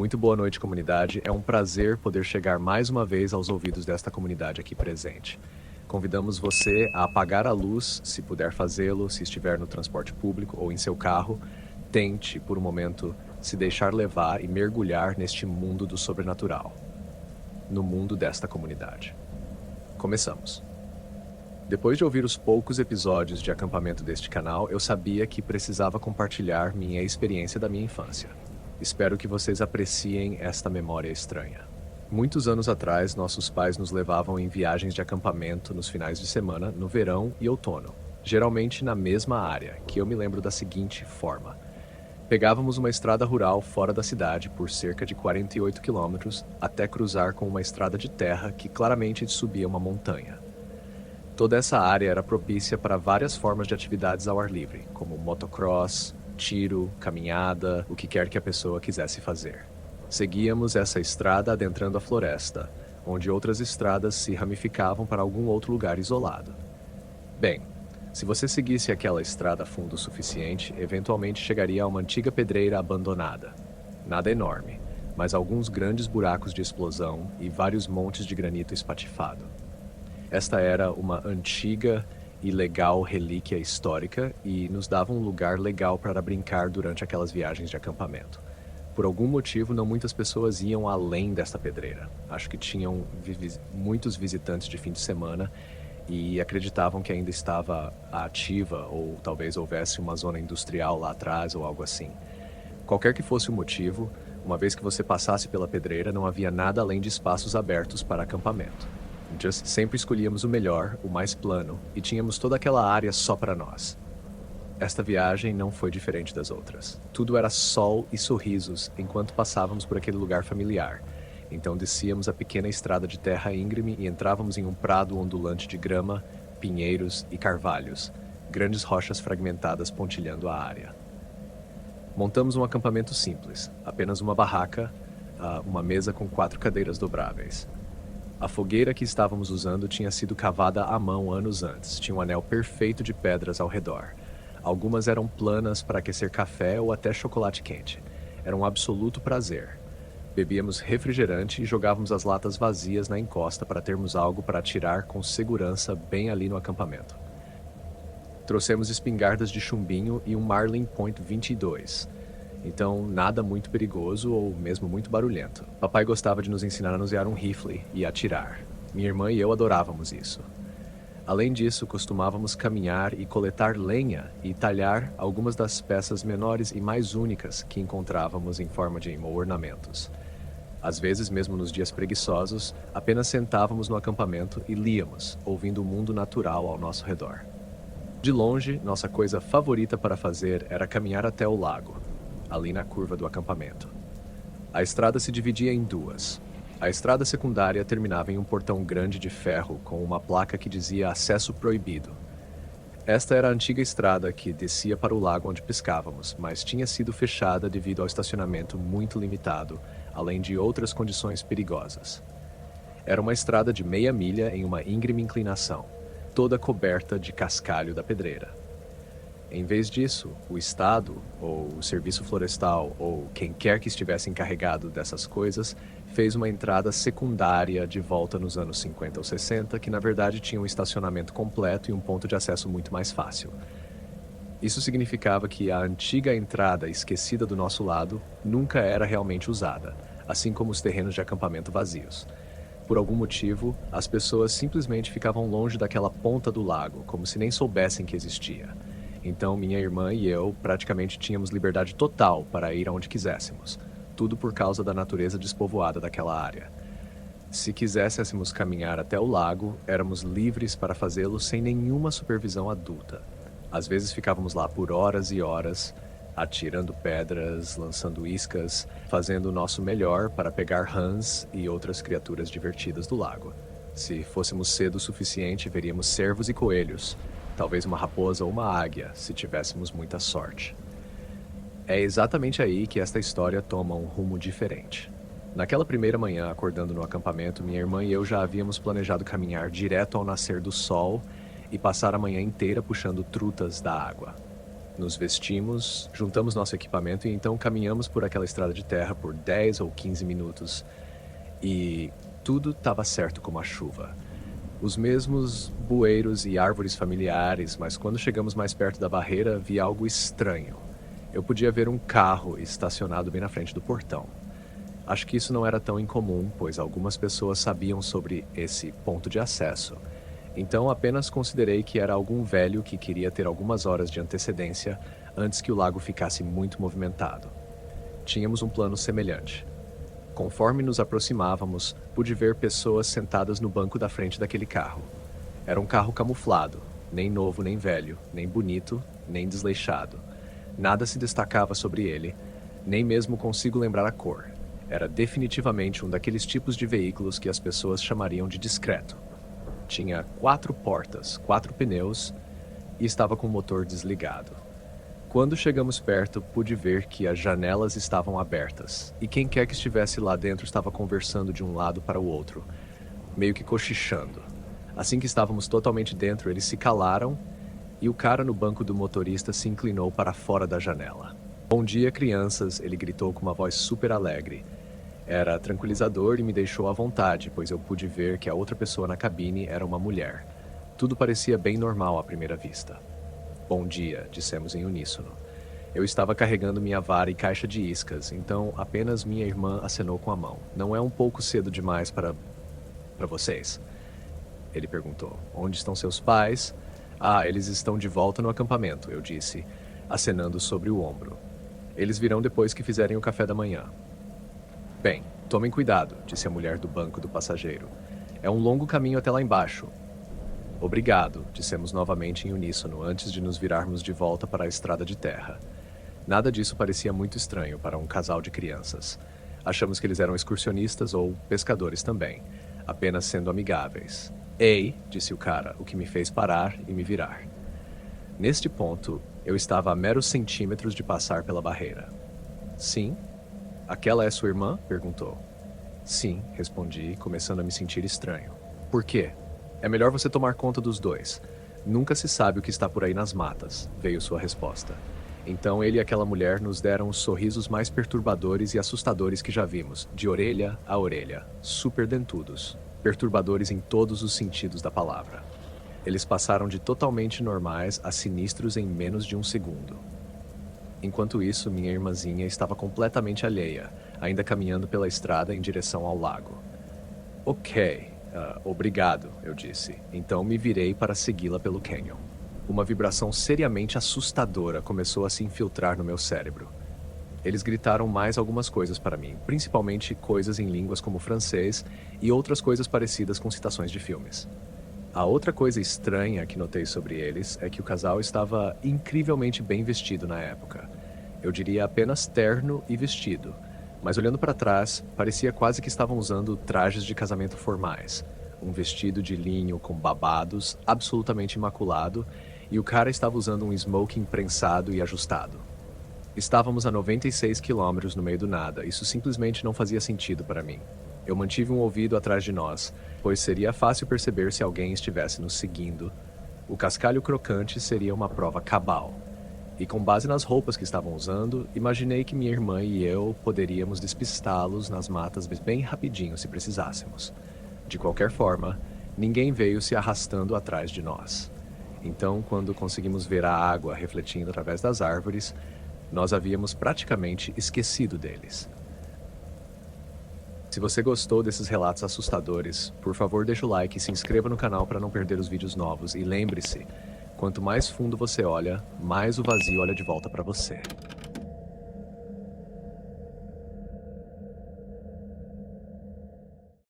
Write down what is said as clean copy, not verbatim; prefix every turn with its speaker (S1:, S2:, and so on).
S1: Muito boa noite, comunidade. É um prazer poder chegar mais uma vez aos ouvidos desta comunidade aqui presente. Convidamos você a apagar a luz, se puder fazê-lo, se estiver no transporte público ou em seu carro. Tente, por um momento, se deixar levar e mergulhar neste mundo do sobrenatural. No mundo desta comunidade. Começamos. Depois de ouvir os poucos episódios de acampamento deste canal, eu sabia que precisava compartilhar minha experiência da minha infância. Espero que vocês apreciem esta memória estranha. Muitos anos atrás, nossos pais nos levavam em viagens de acampamento nos finais de semana, no verão e outono, geralmente na mesma área, que eu me lembro da seguinte forma. Pegávamos uma estrada rural fora da cidade por cerca de 48 quilômetros até cruzar com uma estrada de terra que claramente subia uma montanha. Toda essa área era propícia para várias formas de atividades ao ar livre, como motocross, tiro, caminhada, o que quer que a pessoa quisesse fazer. Seguíamos essa estrada adentrando a floresta, onde outras estradas se ramificavam para algum outro lugar isolado. Bem, se você seguisse aquela estrada fundo o suficiente, eventualmente chegaria a uma antiga pedreira abandonada. Nada enorme, mas alguns grandes buracos de explosão e vários montes de granito espatifado. Esta era uma antiga e legal relíquia histórica e nos dava um lugar legal para brincar durante aquelas viagens de acampamento. Por algum motivo, não muitas pessoas iam além desta pedreira. Acho que tinham muitos visitantes de fim de semana e acreditavam que ainda estava ativa ou talvez houvesse uma zona industrial lá atrás ou algo assim. Qualquer que fosse o motivo, uma vez que você passasse pela pedreira, não havia nada além de espaços abertos para acampamento. Sempre escolhíamos o melhor, o mais plano, e tínhamos toda aquela área só para nós. Esta viagem não foi diferente das outras. Tudo era sol e sorrisos enquanto passávamos por aquele lugar familiar. Então descíamos a pequena estrada de terra íngreme e entrávamos em um prado ondulante de grama, pinheiros e carvalhos, grandes rochas fragmentadas pontilhando a área. Montamos um acampamento simples, apenas uma barraca, uma mesa com 4 cadeiras dobráveis. A fogueira que estávamos usando tinha sido cavada à mão anos antes. Tinha um anel perfeito de pedras ao redor. Algumas eram planas para aquecer café ou até chocolate quente. Era um absoluto prazer. Bebíamos refrigerante e jogávamos as latas vazias na encosta para termos algo para atirar com segurança bem ali no acampamento. Trouxemos espingardas de chumbinho e um Marlin Point 22. Então, nada muito perigoso ou mesmo muito barulhento. Papai gostava de nos ensinar a manusear um rifle e atirar. Minha irmã e eu adorávamos isso. Além disso, costumávamos caminhar e coletar lenha e talhar algumas das peças menores e mais únicas que encontrávamos em forma de ornamentos. Às vezes, mesmo nos dias preguiçosos, apenas sentávamos no acampamento e líamos, ouvindo o mundo natural ao nosso redor. De longe, nossa coisa favorita para fazer era caminhar até o lago, ali na curva do acampamento. A estrada se dividia em duas. A estrada secundária terminava em um portão grande de ferro com uma placa que dizia acesso proibido. Esta era a antiga estrada que descia para o lago onde pescávamos, mas tinha sido fechada devido ao estacionamento muito limitado, além de outras condições perigosas. Era uma estrada de meia milha em uma íngreme inclinação, toda coberta de cascalho da pedreira. Em vez disso, o Estado, ou o Serviço Florestal, ou quem quer que estivesse encarregado dessas coisas, fez uma entrada secundária de volta nos anos 50 ou 60, que na verdade tinha um estacionamento completo e um ponto de acesso muito mais fácil. Isso significava que a antiga entrada esquecida do nosso lado nunca era realmente usada, assim como os terrenos de acampamento vazios. Por algum motivo, as pessoas simplesmente ficavam longe daquela ponta do lago, como se nem soubessem que existia. Então, minha irmã e eu praticamente tínhamos liberdade total para ir aonde quiséssemos, tudo por causa da natureza despovoada daquela área. Se quiséssemos caminhar até o lago, éramos livres para fazê-lo sem nenhuma supervisão adulta. Às vezes ficávamos lá por horas e horas, atirando pedras, lançando iscas, fazendo o nosso melhor para pegar rãs e outras criaturas divertidas do lago. Se fôssemos cedo o suficiente, veríamos cervos e coelhos, talvez uma raposa ou uma águia, se tivéssemos muita sorte. É exatamente aí que esta história toma um rumo diferente. Naquela primeira manhã, acordando no acampamento, minha irmã e eu já havíamos planejado caminhar direto ao nascer do sol e passar a manhã inteira puxando trutas da água. Nos vestimos, juntamos nosso equipamento e então caminhamos por aquela estrada de terra por 10 ou 15 minutos e tudo estava certo como a chuva. Os mesmos bueiros e árvores familiares, mas quando chegamos mais perto da barreira, vi algo estranho. Eu podia ver um carro estacionado bem na frente do portão. Acho que isso não era tão incomum, pois algumas pessoas sabiam sobre esse ponto de acesso. Então apenas considerei que era algum velho que queria ter algumas horas de antecedência antes que o lago ficasse muito movimentado. Tínhamos um plano semelhante. Conforme nos aproximávamos, pude ver pessoas sentadas no banco da frente daquele carro. Era um carro camuflado, nem novo nem velho, nem bonito, nem desleixado. Nada se destacava sobre ele, nem mesmo consigo lembrar a cor. Era definitivamente um daqueles tipos de veículos que as pessoas chamariam de discreto. Tinha 4 portas, 4 pneus e estava com o motor desligado. Quando chegamos perto, pude ver que as janelas estavam abertas e quem quer que estivesse lá dentro estava conversando de um lado para o outro, meio que cochichando. Assim que estávamos totalmente dentro, eles se calaram e o cara no banco do motorista se inclinou para fora da janela. "Bom dia, crianças", ele gritou com uma voz super alegre. Era tranquilizador e me deixou à vontade, pois eu pude ver que a outra pessoa na cabine era uma mulher. Tudo parecia bem normal à primeira vista. "Bom dia", dissemos em uníssono. Eu estava carregando minha vara e caixa de iscas, então apenas minha irmã acenou com a mão. "Não é um pouco cedo demais para vocês?" Ele perguntou. "Onde estão seus pais?" "Ah, eles estão de volta no acampamento", eu disse, acenando sobre o ombro. "Eles virão depois que fizerem o café da manhã." "Bem, tomem cuidado", disse a mulher do banco do passageiro. "É um longo caminho até lá embaixo." "Obrigado", dissemos novamente em uníssono antes de nos virarmos de volta para a estrada de terra. Nada disso parecia muito estranho para um casal de crianças. Achamos que eles eram excursionistas ou pescadores também, apenas sendo amigáveis. "Ei", disse o cara, o que me fez parar e me virar. Neste ponto, eu estava a meros centímetros de passar pela barreira. "Sim?" "Aquela é sua irmã?" perguntou. "Sim", respondi, começando a me sentir estranho. "Por quê?" "É melhor você tomar conta dos dois. Nunca se sabe o que está por aí nas matas", veio sua resposta. Então ele e aquela mulher nos deram os sorrisos mais perturbadores e assustadores que já vimos, de orelha a orelha, super dentudos, perturbadores em todos os sentidos da palavra. Eles passaram de totalmente normais a sinistros em menos de um segundo. Enquanto isso, minha irmãzinha estava completamente alheia, ainda caminhando pela estrada em direção ao lago. "Ok, obrigado", eu disse. Então me virei para segui-la pelo canyon. Uma vibração seriamente assustadora começou a se infiltrar no meu cérebro. Eles gritaram mais algumas coisas para mim, principalmente coisas em línguas como francês e outras coisas parecidas com citações de filmes. A outra coisa estranha que notei sobre eles é que o casal estava incrivelmente bem vestido na época. Eu diria apenas terno e vestido, mas olhando para trás, parecia quase que estavam usando trajes de casamento formais. Um vestido de linho com babados, absolutamente imaculado, e o cara estava usando um smoking prensado e ajustado. Estávamos a 96 quilômetros no meio do nada, isso simplesmente não fazia sentido para mim. Eu mantive um ouvido atrás de nós, pois seria fácil perceber se alguém estivesse nos seguindo. O cascalho crocante seria uma prova cabal. E com base nas roupas que estavam usando, imaginei que minha irmã e eu poderíamos despistá-los nas matas bem rapidinho se precisássemos. De qualquer forma, ninguém veio se arrastando atrás de nós. Então, quando conseguimos ver a água refletindo através das árvores, nós havíamos praticamente esquecido deles. Se você gostou desses relatos assustadores, por favor deixa o like e se inscreva no canal para não perder os vídeos novos. E lembre-se, quanto mais fundo você olha, mais o vazio olha de volta para você.